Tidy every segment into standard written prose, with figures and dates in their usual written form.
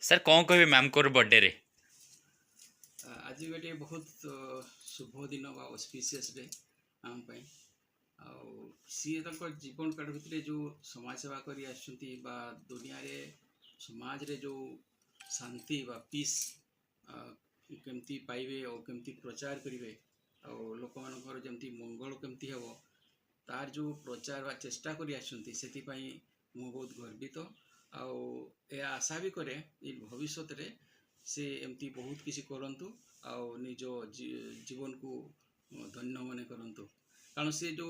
Sir कौन कहे ma'am को बर्थडे रे। आज गोटे बहुत शुभ दिन बा ऑस्पिशियस डे आम पाई सी जीवन काल भितर जो समाज सेवा करी आसुंती बा दुनिया रे समाज रे जो शांति बा पीस केमती पाइबे और केमती प्रचार करिवे और लोक मानकर जेमती मंगल केमती हेबो तार जो प्रचार बा चेष्टा करी आसुंती सेति पई मु बहुत गर्वित आउ ए आशा भी करे भविष्य रे से एमती बहुत किसी करंतु आउ निज जीवन को धन्य मन करंतु कारण से जो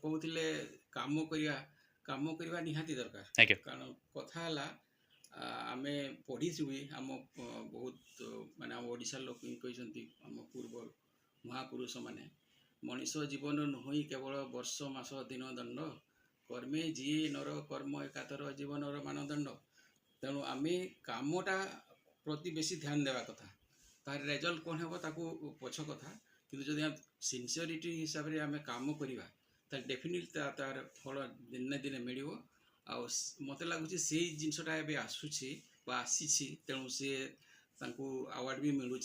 कहते काम करवा निहाती दरकार थैंक यू। कारण कथा आमे पढ़ीचु भी आम बहुत माने आम ओडिशा लोक कहते आम पूर्व महापुरुष माने मनीष जीवन नुह केवल वर्ष मास दिन दंड कर्मे जी नर कर्म एकातर जीवन मानदंड तेणु आम कामटा प्रति बेसी ध्यान देवा कथा तार रेजल्ट कौन है ताकू पछ कथा किंतु जदि सिनसीयरिटी हिसाब से आम काम करवा तार डेफिनेटली तार फल दिन दिन मिल मत लगुच से जिनसटा ए आसूसी आसी तेणु सी अवार्ड भी मिलूँ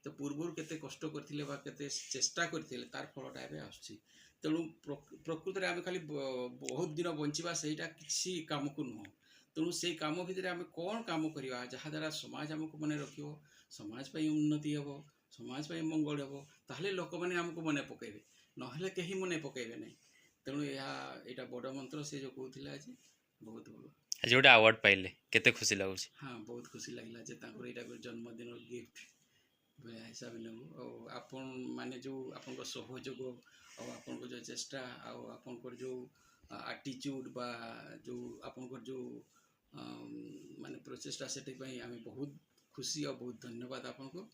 तो पूर्व केते कष्ट करते चेष्टा करते तार फलटा ए आसूँ तेणु प्रकृत में आम खाली बहुत दिन बंचा सेटा किसी काम को नुह तेणु से कम भितर आम कौन काम करवा जहाद्वारा समाज आमको मन रख समाज पर उन्नति हे समाज पर मंगल हे ताहले लोक मैंने आमको मन पकड़े ना कहीं मन पकड़े ना तेणु यहाँ बड़ मंत्र से जो कहते आज बहुत भल आज गोटे अवार्ड पाइले केते खुशी लगुच। हाँ बहुत खुशी लगे जे जन्मदिन गिफ्ट भाया हिसाब नेबू आपण माने जो आपण सहयोग और आपण जो चेष्टा आपण जो आटीट्यूड बा जो आपण जो माने प्रचेष्टा से आम बहुत खुशी और बहुत धन्यवाद आपन को।